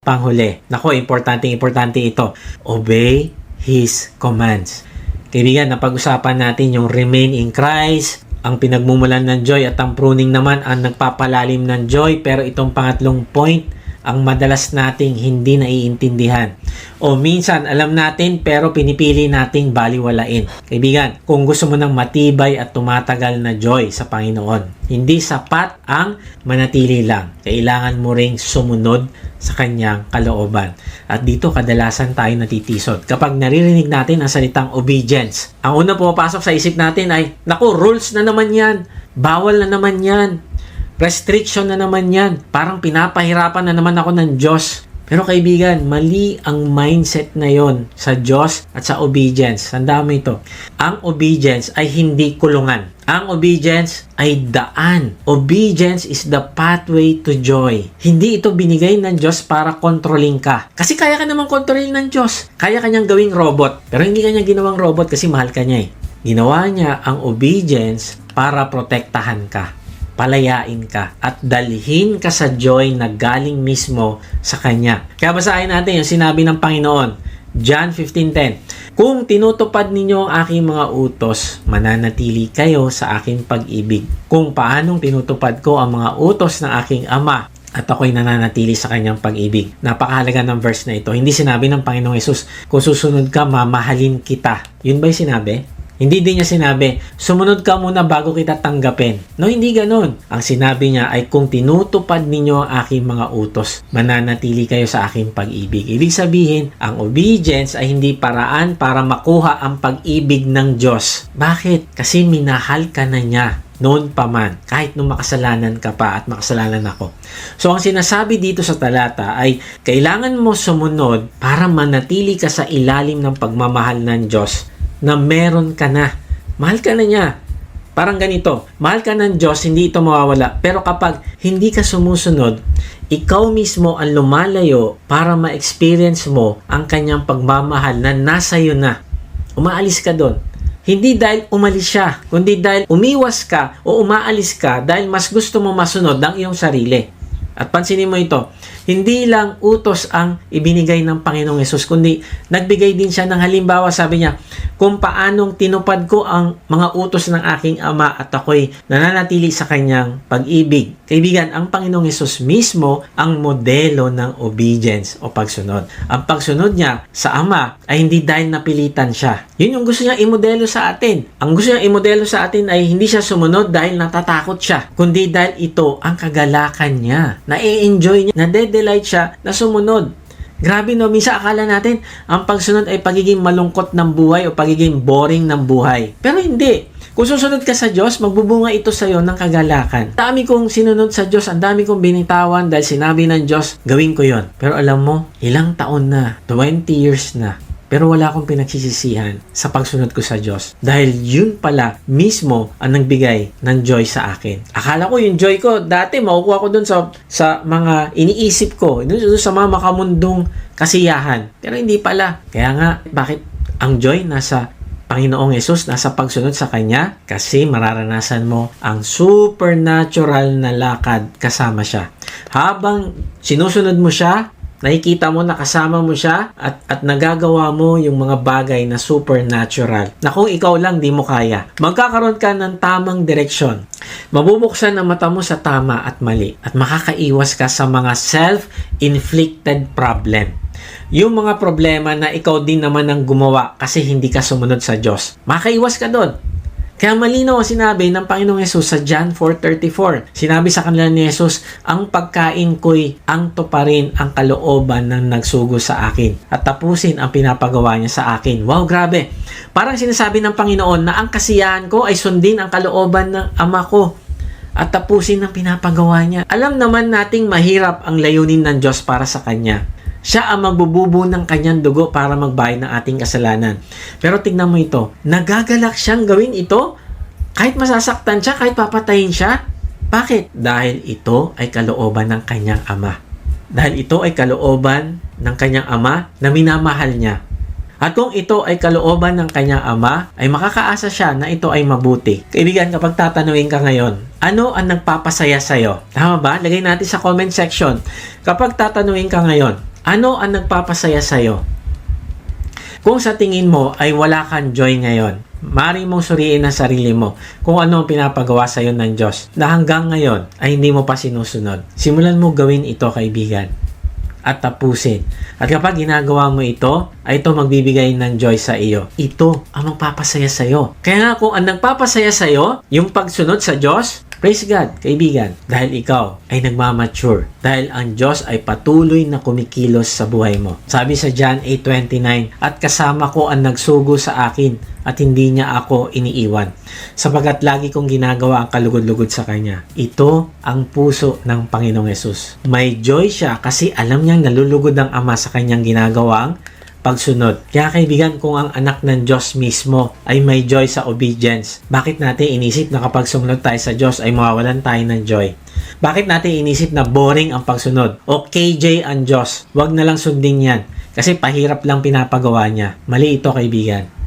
panghuli. Nako, importante ito. Obey His commands. Kaibigan, napag-usapan natin yung remain in Christ, ang pinagmumulan ng joy, at ang pruning naman ang nagpapalalim ng joy. Pero itong pangatlong point, ang madalas nating hindi naiintindihan. O minsan, alam natin pero pinipili nating baliwalain. Kaibigan, kung gusto mo ng matibay at tumatagal na joy sa Panginoon, hindi sapat ang manatili lang. Kailangan mo ring sumunod sa Kanyang kalooban. At dito kadalasan tayo natitisod. Kapag naririnig natin ang salitang obedience, ang una pumapasok sa isip natin ay, naku, rules na naman yan. Bawal na naman yan. Restriction na naman yan. Parang pinapahirapan na naman ako ng Diyos. Pero kaibigan, mali ang mindset na yon sa Diyos at sa obedience. Tandaan mo ito. Ang obedience ay hindi kulungan. Ang obedience ay daan. Obedience is the pathway to joy. Hindi ito binigay ng Diyos para kontrolin ka. Kasi kaya ka naman kontrolin ng Diyos. Kaya kanyang gawing robot. Pero hindi kanya ginawang robot kasi mahal ka niya eh. Ginawa niya ang obedience para protektahan ka, palayain ka, at dalhin ka sa joy na galing mismo sa Kanya. Kaya basahin natin yung sinabi ng Panginoon, John 15:10. Kung tinutupad ninyo ang aking mga utos, mananatili kayo sa aking pag-ibig. Kung paanong tinutupad ko ang mga utos ng aking Ama, at ako'y nananatili sa kanyang pag-ibig. Napakahalaga ng verse na ito. Hindi sinabi ng Panginoong Hesus, kung susunod ka, mamahalin kita. Yun ba yung sinabi? Hindi din niya sinabi, sumunod ka muna bago kita tanggapin. No, hindi ganun. Ang sinabi niya ay kung tinutupad ninyo ang aking mga utos, mananatili kayo sa aking pag-ibig. Ibig sabihin, ang obedience ay hindi paraan para makuha ang pag-ibig ng Diyos. Bakit? Kasi minahal ka na niya noon pa man, kahit nung makasalanan ka pa at makasalanan ako. So, ang sinasabi dito sa talata ay kailangan mo sumunod para manatili ka sa ilalim ng pagmamahal ng Diyos na meron ka na. Mahal ka na niya. Parang ganito, mahal ka ng Diyos, hindi ito mawawala. Pero kapag hindi ka sumusunod, ikaw mismo ang lumalayo para ma-experience mo ang kanyang pagmamahal na nasa iyo na. Umaalis ka doon. Hindi dahil umalis siya, kundi dahil umiwas ka o umaalis ka dahil mas gusto mo masunod ang iyong sarili. At pansinin mo ito, hindi lang utos ang ibinigay ng Panginoong Hesus, kundi nagbigay din siya ng halimbawa. Sabi niya, kung paanong tinupad ko ang mga utos ng aking Ama at ako'y nananatili sa kanyang pag-ibig. Kaibigan, ang Panginoong Hesus mismo ang modelo ng obedience o pagsunod. Ang pagsunod niya sa Ama ay hindi dahil napilitan siya. Yun yung gusto niya imodelo sa atin. Ang gusto niya imodelo sa atin ay hindi siya sumunod dahil natatakot siya, kundi dahil ito ang kagalakan niya. Na-enjoy niya, nade-delight siya na sumunod. Grabe no, minsan akala natin ang pagsunod ay pagiging malungkot ng buhay o pagiging boring ng buhay. Pero hindi. Kung susunod ka sa Diyos, magbubunga ito sa iyo ng kagalakan. Dami kong sinunod sa Diyos, ang dami kong binitawan dahil sinabi ng Diyos, gawin ko yon. Pero alam mo, ilang taon na, 20 years na, pero wala akong pinagsisisihan sa pagsunod ko sa Diyos. Dahil yun pala mismo ang nagbigay ng joy sa akin. Akala ko yung joy ko, dati makukuha ko dun sa mga iniisip ko, dun sa mga makamundong kasiyahan. Pero hindi pala. Kaya nga, bakit ang joy nasa Panginoong Hesus, nasa pagsunod sa Kanya? Kasi mararanasan mo ang supernatural na lakad kasama siya. Habang sinusunod mo siya, nakikita mo, nakasama mo siya at nagagawa mo yung mga bagay na supernatural na kung ikaw lang di mo kaya. Magkakaroon ka ng tamang direksyon. Mabubuksan ang mata mo sa tama at mali at makakaiwas ka sa mga self-inflicted problem. Yung mga problema na ikaw din naman ang gumawa kasi hindi ka sumunod sa Diyos. Makakaiwas ka doon. Kaya malinaw ang sinabi ng Panginoong Hesus sa John 4:34. Sinabi sa kanila ni Hesus, ang pagkain ko'y ang tuparin ang kalooban ng nagsugo sa akin at tapusin ang pinapagawa niya sa akin. Wow, grabe. Parang sinasabi ng Panginoon na ang kasiyahan ko ay sundin ang kalooban ng Ama ko at tapusin ang pinapagawa niya. Alam naman nating mahirap ang layunin ng Diyos para sa Kanya. Siya ang magbububo ng kanyang dugo para magbayad ng ating kasalanan. Pero tignan mo ito, nagagalak siyang gawin ito kahit masasaktan siya, kahit papatayin siya. Bakit? Dahil ito ay kalooban ng kanyang Ama. Dahil ito ay kalooban ng kanyang Ama na minamahal niya. At kung ito ay kalooban ng kanyang Ama, ay makakaasa siya na ito ay mabuti. Kaibigan, kapag tatanungin ka ngayon, ano ang nagpapasaya sa'yo? Tama ba? Lagay natin sa comment section. Kapag tatanungin ka ngayon, Ano ang nagpapasaya sa'yo? Kung sa tingin mo ay wala kang joy ngayon, maaari mong suriin ang sarili mo kung ano ang pinapagawa sa iyo ng Diyos na hanggang ngayon ay hindi mo pa sinusunod. Simulan mo gawin ito, kaibigan, at tapusin. At kapag ginagawa mo ito, ay ito magbibigay ng joy sa iyo. Ito ang magpapasaya sa iyo. Kaya nga kung ang nagpapasaya sa iyo, yung pagsunod sa Diyos, praise God, kaibigan, dahil ikaw ay nagmamature. Dahil ang Diyos ay patuloy na kumikilos sa buhay mo. Sabi sa John 8:29, at kasama ko ang nagsugo sa akin at hindi niya ako iniiwan. Sapagat lagi kong ginagawa ang kalugod-lugod sa Kanya. Ito ang puso ng Panginoong Yesus. May joy siya kasi alam niyang nalulugod ang Ama sa Kanyang ginagawang pagsunod. Kaya kaibigan, kung ang anak ng Diyos mismo ay may joy sa obedience, bakit natin inisip na kapag sumunod tayo sa Diyos ay mawawalan tayo ng joy? Bakit natin inisip na boring ang pagsunod? O KJ ang Diyos, wag na lang sundin yan. Kasi pahirap lang pinapagawa niya. Mali ito, kaibigan.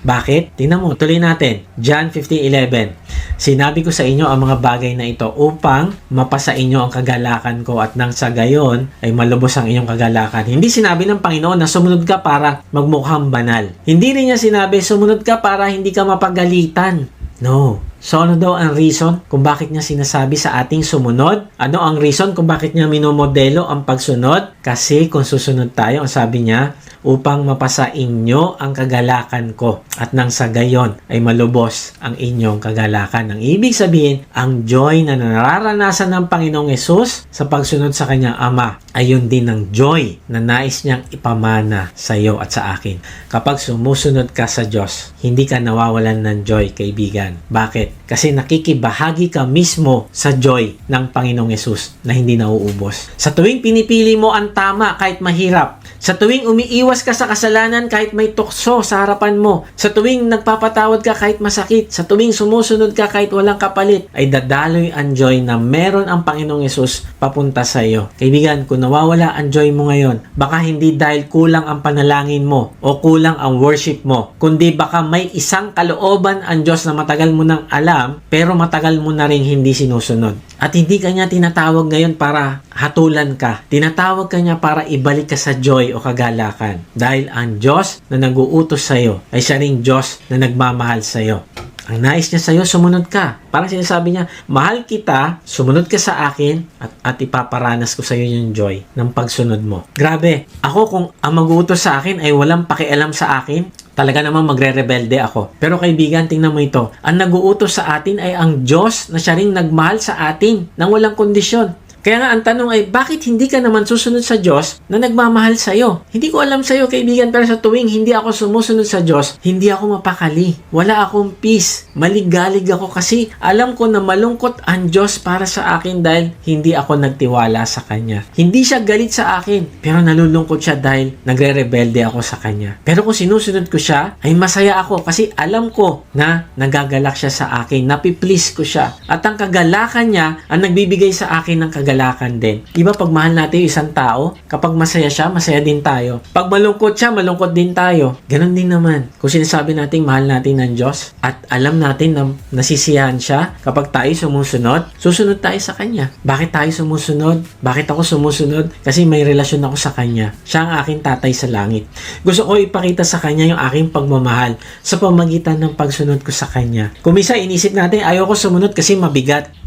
Bakit? Tingnan mo, tuloy natin. John 15:11. Sinabi ko sa inyo ang mga bagay na ito upang mapasa inyo ang kagalakan ko at nang sa gayon ay malubos ang inyong kagalakan. Hindi sinabi ng Panginoon na sumunod ka para magmukhang banal. Hindi rin niya sinabi sumunod ka para hindi ka mapagalitan. No. So ano daw ang reason kung bakit niya sinasabi sa ating sumunod? Ano ang reason kung bakit niya minomodelo ang pagsunod? Kasi kung susunod tayo, ang sabi niya, upang mapasa inyo ang kagalakan ko at nang sa gayon ay malubos ang inyong kagalakan. Ang ibig sabihin, ang joy na nararanasan ng Panginoong Yesus sa pagsunod sa kanyang Ama ay yun din ang joy na nais niyang ipamana sa iyo at sa akin. Kapag sumusunod ka sa Diyos, hindi ka nawawalan ng joy, kaibigan. Bakit? Kasi nakikibahagi ka mismo sa joy ng Panginoong Yesus na hindi nauubos. Sa tuwing pinipili mo ang tama kahit mahirap, sa tuwing umiiwas ka sa kasalanan kahit may tukso sa harapan mo, sa tuwing nagpapatawad ka kahit masakit, sa tuwing sumusunod ka kahit walang kapalit, ay dadaloy ang joy na meron ang Panginoong Yesus papunta sa iyo. Kaibigan, kung nawawala ang joy mo ngayon, baka hindi dahil kulang ang panalangin mo o kulang ang worship mo, kundi baka may isang kalooban ang Diyos na matagal mo nang alam, pero matagal mo na rin hindi sinusunod. At hindi ka niya tinatawag ngayon para hatulan ka. Tinatawag ka niya para ibalik ka sa joy o kagalakan. Dahil ang Diyos na nag-uutos sa iyo ay siya ring Diyos na nagmamahal sa iyo. Ang nais niya sa iyo, sumunod ka. Parang sinasabi niya, mahal kita, sumunod ka sa akin at ipaparanas ko sa iyo yung joy ng pagsunod mo. Grabe, ako kung ang mag-uutos sa akin ay walang pakialam sa akin, talaga naman magre-rebelde ako. Pero kaibigan, tingnan mo ito. Ang nag-uutos sa atin ay ang Diyos na siya ring nagmahal sa atin nang walang kondisyon. Kaya nga ang tanong ay, bakit hindi ka naman susunod sa Diyos na nagmamahal sa iyo? Hindi ko alam sa iyo, kaibigan, pero sa tuwing hindi ako sumusunod sa Diyos, hindi ako mapakali. Wala akong peace. Maligalig ako kasi alam ko na malungkot ang Diyos para sa akin dahil hindi ako nagtiwala sa Kanya. Hindi siya galit sa akin, pero nalulungkot siya dahil nagre-rebelde ako sa Kanya. Pero kung sinusunod ko siya, ay masaya ako kasi alam ko na nagagalak siya sa akin, napiplease ko siya. At ang kagalakan niya ang nagbibigay sa akin ng kagalakan din. Diba pag mahal natin yung isang tao, kapag masaya siya, masaya din tayo. Pag malungkot siya, malungkot din tayo. Ganon din naman. Kung sinasabi natin mahal natin ng Diyos at alam natin na nasisiyahan siya, kapag tayo sumusunod, susunod tayo sa Kanya. Bakit tayo sumusunod? Bakit ako sumusunod? Kasi may relasyon ako sa Kanya. Siya ang aking tatay sa langit. Gusto ko ipakita sa Kanya yung aking pagmamahal sa pamagitan ng pagsunod ko sa Kanya. Kung minsan inisip natin, ayoko sumunod kasi mabigat.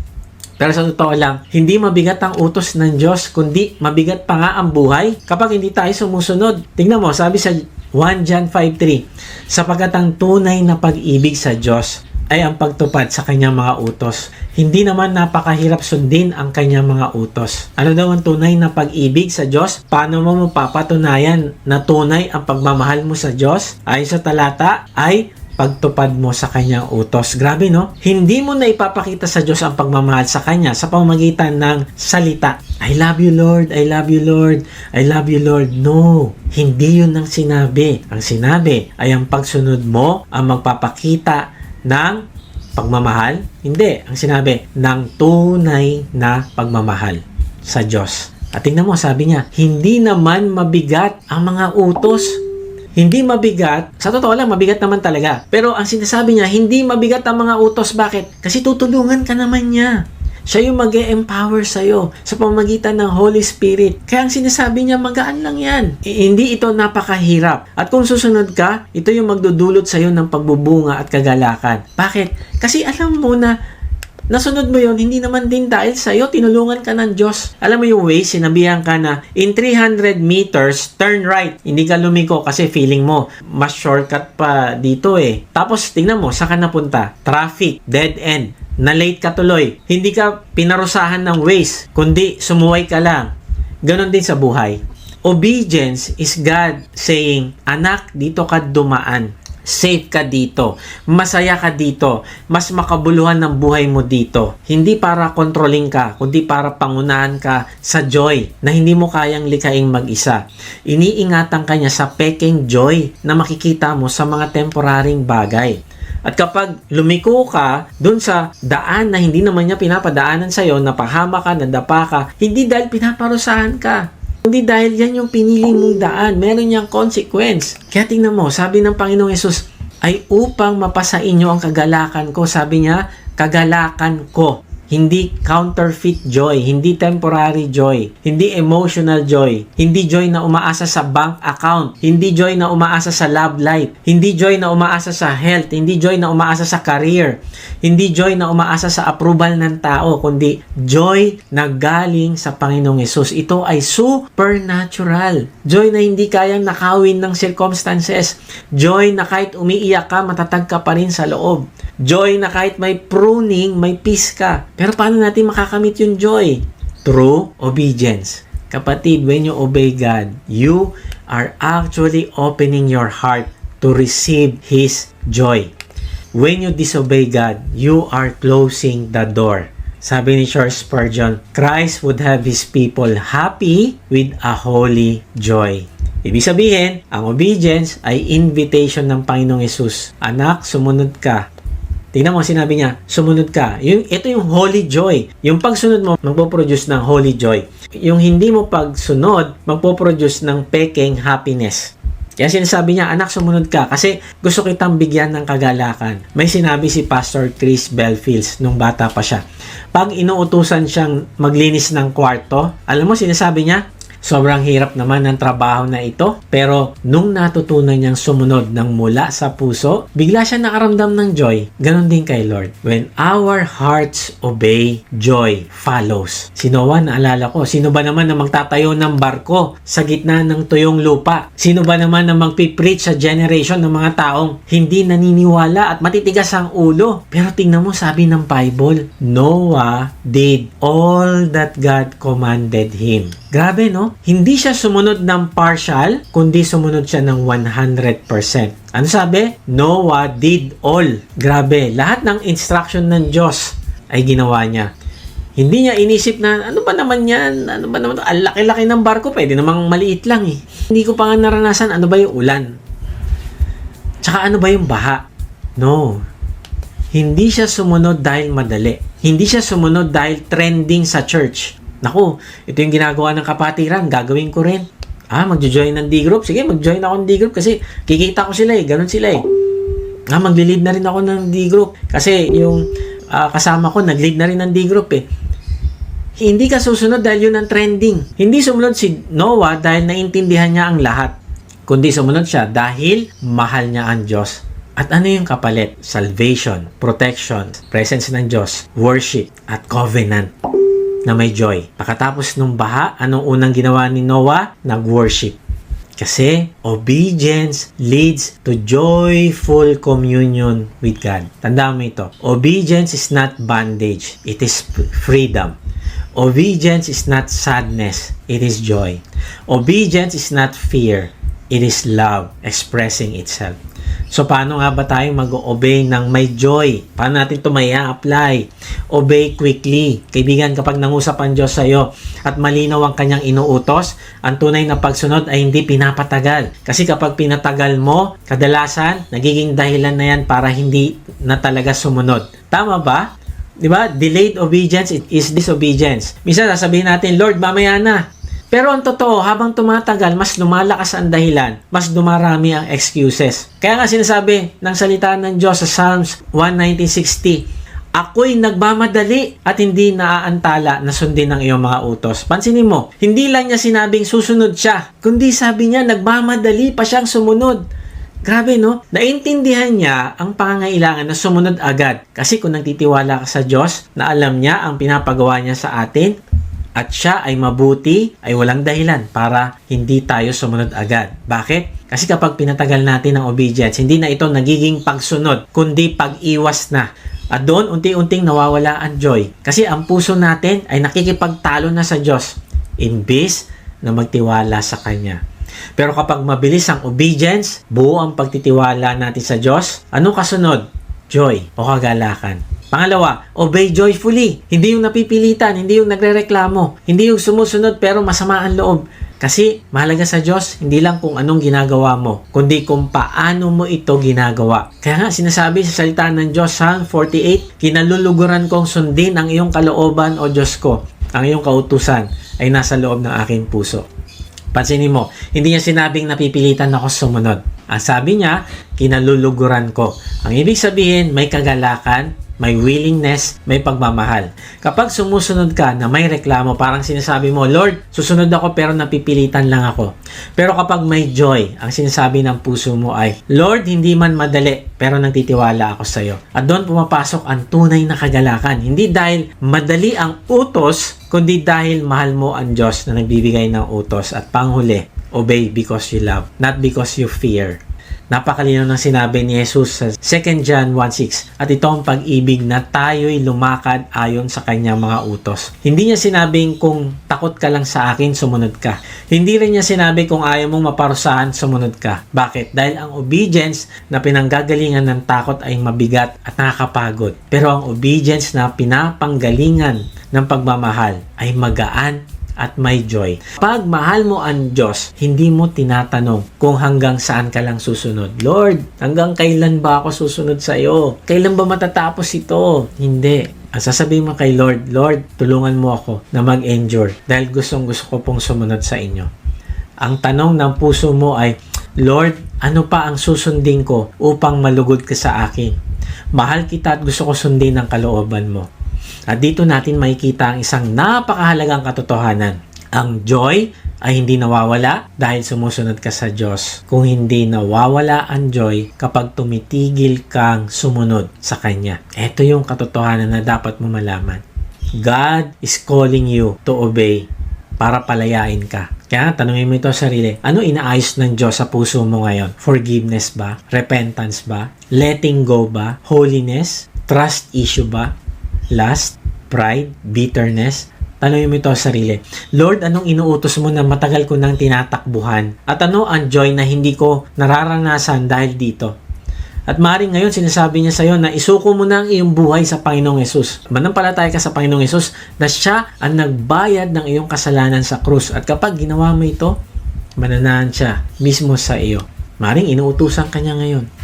Pero sa totoo lang, hindi mabigat ang utos ng Diyos, kundi mabigat pa nga ang buhay kapag hindi tayo sumusunod. Tingnan mo, sabi sa 1 John 5:3, sapagat ang tunay na pag-ibig sa Diyos ay ang pagtupad sa kanyang mga utos. Hindi naman napakahirap sundin ang kanyang mga utos. Ano daw ang tunay na pag-ibig sa Diyos? Paano mo mapapatunayan na tunay ang pagmamahal mo sa Diyos? Ayon sa talata ay pagtupad mo sa kanyang utos. Grabe, no? Hindi mo na ipapakita sa Diyos ang pagmamahal sa kanya sa pamamagitan ng salita. I love you, Lord. I love you, Lord. I love you, Lord. No. Hindi yun ang sinabi. Ang sinabi ay ang pagsunod mo ang magpapakita ng pagmamahal. Hindi. Ang sinabi, ng tunay na pagmamahal sa Diyos. At tingnan mo, sabi niya, hindi naman mabigat ang mga utos. Hindi mabigat, sa totoo lang, mabigat naman talaga. Pero ang sinasabi niya, hindi mabigat ang mga utos. Bakit? Kasi tutulungan ka naman niya. Siya yung mag-e-empower sa'yo sa pamamagitan ng Holy Spirit. Kaya ang sinasabi niya, magaan lang yan. Hindi ito napakahirap. At kung susunod ka, ito yung magdudulot sa'yo ng pagbubunga at kagalakan. Bakit? Kasi alam mo na nasunod mo yon, hindi naman din dahil sa'yo, tinulungan ka ng Diyos. Alam mo yung way, sinabihan ka na, in 300 meters, turn right. Hindi ka lumiko kasi feeling mo, mas shortcut pa dito eh. Tapos, tingnan mo, saan ka napunta? Traffic, dead end, na-late ka tuloy. Hindi ka pinarusahan ng ways, kundi sumuway ka lang. Ganon din sa buhay. Obedience is God saying, anak, dito ka dumaan. Safe ka dito. Masaya ka dito. Mas makabuluhan ng buhay mo dito. Hindi para controlling ka, kundi para pangunahan ka sa joy na hindi mo kayang likhaing mag-isa. Iniingatan ka niya sa peking joy na makikita mo sa mga temporaring bagay. At kapag lumiko ka dun sa daan na hindi naman niya pinapadaanan sa'yo, napahama ka, nadapa ka, hindi dahil pinaparusahan ka. Hindi dahil yan yung pinili mong daan. Meron niyang consequence. Kaya tingnan mo, sabi ng Panginoong Yesus, ay upang mapasa inyo ang kagalakan ko. Sabi niya, kagalakan ko. Hindi counterfeit joy, hindi temporary joy, hindi emotional joy, hindi joy na umaasa sa bank account, hindi joy na umaasa sa love life, hindi joy na umaasa sa health, hindi joy na umaasa sa career, hindi joy na umaasa sa approval ng tao, kundi joy na galing sa Panginoong Yesus. Ito ay supernatural. Joy na hindi kayang nakawin ng circumstances. Joy na kahit umiiyak ka, matatag ka pa rin sa loob. Joy na kahit may pruning, may peace ka. Pero paano natin makakamit yung joy? Through obedience. Kapatid, when you obey God, you are actually opening your heart to receive His joy. When you disobey God, you are closing the door. Sabi ni Charles Spurgeon, Christ would have His people happy with a holy joy. Ibig sabihin, ang obedience ay invitation ng Panginoong Yesus. Anak, sumunod ka. Tingnan mo, sinabi niya, sumunod ka. Ito yung holy joy. Yung pagsunod mo, magpo-produce ng holy joy. Yung hindi mo pagsunod, magpo-produce ng peking happiness. Kaya sinasabi niya, anak, sumunod ka. Kasi gusto kitang bigyan ng kagalakan. May sinabi si Pastor Chris Belfields nung bata pa siya. Pag inuutusan siyang maglinis ng kwarto, alam mo, sinasabi niya, sobrang hirap naman ng trabaho na ito, pero nung natutunan niyang sumunod ng mula sa puso, bigla siya nakaramdam ng joy. Ganon din kay Lord. When our hearts obey, joy follows. Si Noah, naalala ko, sino ba naman na magtatayo ng barko sa gitna ng tuyong lupa? Sino ba naman na magpipreach sa generation ng mga taong hindi naniniwala at matitigas ang ulo? Pero tingnan mo, sabi ng Bible, Noah did all that God commanded him. Grabe, no? Hindi siya sumunod ng partial, kundi sumunod siya ng 100%. Ano sabi? Noah did all. Grabe, lahat ng instruction ng Diyos ay ginawa niya. Hindi niya inisip na, ano ba naman yan? Ano ba naman? Ang laki-laki ng barko, pwede namang maliit lang eh. Hindi ko pa nga naranasan, ano ba yung ulan? Tsaka ano ba yung baha? No. Hindi siya sumunod dahil madali. Hindi siya sumunod dahil trending sa church. Naku, ito yung ginagawa ng kapatiran, gagawin ko rin. Magjo-join ng D-group. Sige, mag-join ako ng D-group kasi kikita ko sila eh, ganun sila eh. Mag-lead na rin ako ng D-group kasi yung kasama ko, nag-lead na rin ng D-group eh. Hindi ka susunod dahil yun ang trending. Hindi sumunod si Noah dahil naintindihan niya ang lahat. Kundi sumunod siya dahil mahal niya ang Diyos. At ano yung kapalit? Salvation, protection, presence ng Diyos, worship, at covenant na may joy. Pagkatapos nung baha, anong unang ginawa ni Noah? Nag-worship. Kasi obedience leads to joyful communion with God. Tandaan mo ito. Obedience is not bondage. It is freedom. Obedience is not sadness. It is joy. Obedience is not fear. It is love expressing itself. So, paano nga ba tayo mag-obey ng may joy? Paano natin ito may apply? Obey quickly. Kaibigan, kapag nangusap ang Diyos sa iyo at malinaw ang kanyang inuutos, ang tunay na pagsunod ay hindi pinapatagal. Kasi kapag pinatagal mo, kadalasan, nagiging dahilan na yan para hindi na talaga sumunod. Tama ba? Diba? Delayed obedience is disobedience. Minsan, sasabihin natin, Lord, mamaya na. Pero ang totoo, habang tumatagal, mas lumalakas ang dahilan, mas dumarami ang excuses. Kaya nga sinasabi ng salita ng Diyos sa Psalms 119:60, Ako'y nagmamadali at hindi naaantala na sundin ang iyong mga utos. Pansinin mo, hindi lang niya sinabing susunod siya, kundi sabi niya nagmamadali pa siyang sumunod. Grabe, no? Naintindihan niya ang pangangailangan na sumunod agad. Kasi kung nagtitiwala ka sa Diyos, na alam niya ang pinapagawa niya sa atin, at siya ay mabuti, ay walang dahilan para hindi tayo sumunod agad. Bakit? Kasi kapag pinatagal natin ang obedience, hindi na ito nagiging pagsunod, kundi pag-iwas na. At doon, unti-unting nawawala ang joy. Kasi ang puso natin ay nakikipagtalo na sa Diyos, imbis na magtiwala sa Kanya. Pero kapag mabilis ang obedience, buo ang pagtitiwala natin sa Diyos, anong kasunod? Joy o kagalakan. Pangalawa, obey joyfully. Hindi yung napipilitan, hindi yung nagrereklamo, hindi yung sumusunod pero masama ang loob. Kasi mahalaga sa Diyos, hindi lang kung anong ginagawa mo, kundi kung paano mo ito ginagawa. Kaya nga sinasabi sa salita ng Diyos, Psalm 48, kinaluluguran kong sundin ang iyong kalooban o Diyos ko. Ang iyong kautusan ay nasa loob ng aking puso. Pansinin mo, hindi niya sinabing napipilitan ako sumunod. Ang sabi niya, kinaluluguran ko. Ang ibig sabihin, may kagalakan, may willingness, may pagmamahal. Kapag sumusunod ka na may reklamo, parang sinasabi mo, Lord, susunod ako pero napipilitan lang ako. Pero kapag may joy, ang sinasabi ng puso mo ay, Lord, hindi man madali, pero nagtitiwala ako sa iyo. At doon pumapasok ang tunay na kagalakan. Hindi dahil madali ang utos, kundi dahil mahal mo ang Diyos na nagbibigay ng utos. At panghuli, obey because you love, not because you fear. Napakalinaw ng sinabi ni Jesus sa 2 John 1:6 at ito ang pag-ibig na tayo'y lumakad ayon sa kanyang mga utos. Hindi niya sinabing kung takot ka lang sa akin, sumunod ka. Hindi rin niya sinabi kung ayaw mong maparusahan, sumunod ka. Bakit? Dahil ang obedience na pinanggagalingan ng takot ay mabigat at nakakapagod. Pero ang obedience na pinapanggalingan ng pagmamahal ay magaan at may joy. Pag mahal mo ang Diyos, hindi mo tinatanong kung hanggang saan ka lang susunod. Lord, hanggang kailan ba ako susunod sa iyo? Kailan ba matatapos ito? Hindi. Ang sasabihin mo kay Lord, Lord, tulungan mo ako na mag-endure dahil gusto ko pong sumunod sa inyo. Ang tanong ng puso mo ay, Lord, ano pa ang susundin ko upang malugod ka sa akin? Mahal kita at gusto ko sundin ang kalooban mo. At dito natin makikita ang isang napakahalagang katotohanan. Ang joy ay hindi nawawala dahil sumusunod ka sa Diyos. Kung hindi nawawala ang joy kapag tumitigil kang sumunod sa Kanya. Ito yung katotohanan na dapat mo malaman. God is calling you to obey para palayain ka. Kaya tanungin mo ito sa sarili, ano inaayos ng Diyos sa puso mo ngayon? Forgiveness ba? Repentance ba? Letting go ba? Holiness? Trust issue ba? Lust, pride, bitterness. Tanungin mo ito sa sarili. Lord, anong inuutos mo na matagal ko nang tinatakbuhan? At ano ang joy na hindi ko nararanasan dahil dito? At maaaring ngayon sinasabi niya sa iyo na isuko mo na ang iyong buhay sa Panginoong Hesus. Manampalataya ka sa Panginoong Hesus na siya ang nagbayad ng iyong kasalanan sa krus. At kapag ginawa mo ito, mananahan siya mismo sa iyo. Maaaring inuutusan ka niya ngayon.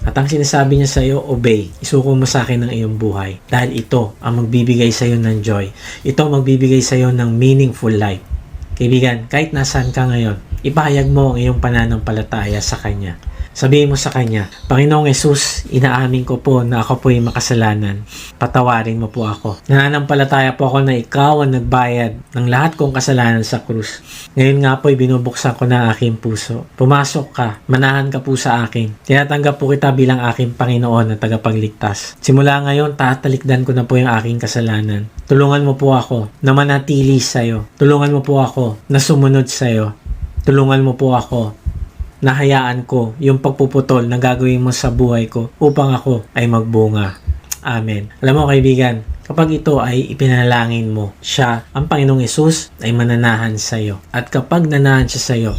At ang sinasabi niya sa iyo, obey. Isuko mo sa akin ang iyong buhay. Dahil ito ang magbibigay sa iyo ng joy. Ito ang magbibigay sa iyo ng meaningful life. Kaibigan, kahit nasaan ka ngayon, ipahayag mo ang iyong pananampalataya sa Kanya. Sabihin mo sa Kanya, Panginoong Hesus, inaamin ko po na ako po ay makasalanan. Patawarin mo po ako. Nananampalataya po ako na ikaw ang nagbayad ng lahat kong kasalanan sa krus. Ngayon nga po ay binubuksan ko na aking puso. Pumasok ka, manahan ka po sa akin. Tinatanggap po kita bilang aking Panginoon at tagapagligtas. Simula ngayon, tatalikdan ko na po yung aking kasalanan. Tulungan mo po ako na manatili sa iyo. Tulungan mo po ako na sumunod sa iyo. Tulungan mo po ako na hayaan ko yung pagpuputol na gagawin mo sa buhay ko upang ako ay magbunga. Amen. Alam mo kaibigan, kapag ito ay ipinalangin mo, siya, ang Panginoong Hesus, ay mananahan sa iyo. At kapag nanahan siya sa iyo,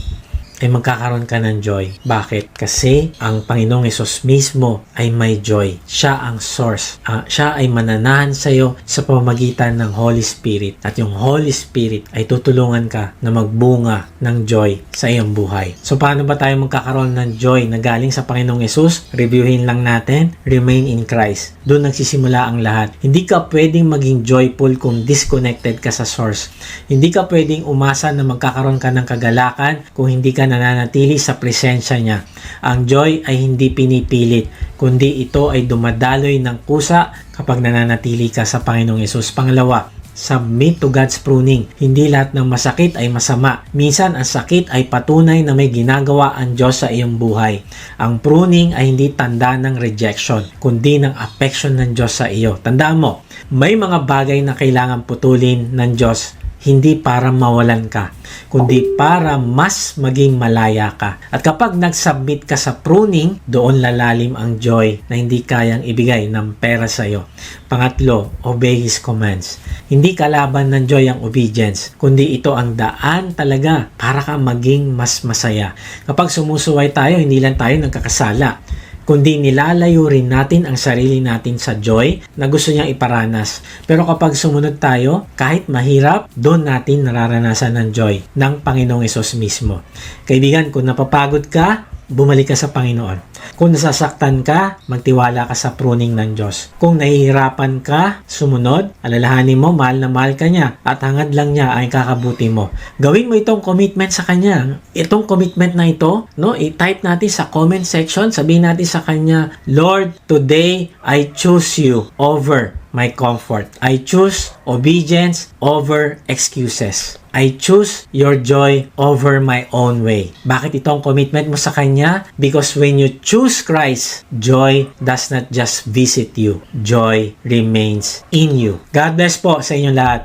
ay magkakaroon ka ng joy. Bakit? Kasi ang Panginoong Hesus mismo ay may joy. Siya ang source. Siya ay mananahan sa iyo sa pamamagitan ng Holy Spirit. At yung Holy Spirit ay tutulungan ka na magbunga ng joy sa iyong buhay. So paano ba tayo magkakaroon ng joy na galing sa Panginoong Hesus? Reviewin lang natin. Remain in Christ. Doon nagsisimula ang lahat. Hindi ka pwedeng maging joyful kung disconnected ka sa source. Hindi ka pwedeng umasa na magkakaroon ka ng kagalakan kung hindi ka nananatili sa presensya niya. Ang joy ay hindi pinipilit, kundi ito ay dumadaloy ng kusa kapag nananatili ka sa Panginoong Yesus. Pangalawa, submit to God's pruning. Hindi lahat ng masakit ay masama. Minsan, ang sakit ay patunay na may ginagawa ang Diyos sa iyong buhay. Ang pruning ay hindi tanda ng rejection, kundi ng affection ng Diyos sa iyo. Tandaan mo, may mga bagay na kailangan putulin ng Diyos, hindi para mawalan ka, kundi para mas maging malaya ka. At kapag nag-submit ka sa pruning, doon lalalim ang joy na hindi kayang ibigay ng pera sa iyo. Pangatlo, obey His commands. Hindi kalaban ng joy ang obedience, kundi ito ang daan talaga para ka maging mas masaya. Kapag sumusuway tayo, hindi lang tayo nagkakasala, kundi nilalayo rin natin ang sarili natin sa joy na gusto niyang iparanas. Pero kapag sumunod tayo, kahit mahirap, doon natin nararanasan ng joy ng Panginoong Hesus mismo. Kaibigan, kung napapagod ka, bumalik ka sa Panginoon. Kung nasasaktan ka, magtiwala ka sa pruning ng Diyos. Kung nahihirapan ka, sumunod, alalahanin mo, mahal na mahal ka niya at hangad lang niya ay kakabuti mo. Gawin mo itong commitment sa Kanya. Itong commitment na ito, no, i-type natin sa comment section, sabihin natin sa Kanya, Lord, today I choose you over my comfort. I choose obedience over excuses. I choose your joy over my own way. Bakit itong commitment mo sa Kanya? Because when you choose Christ, joy does not just visit you. Joy remains in you. God bless po sa inyong lahat.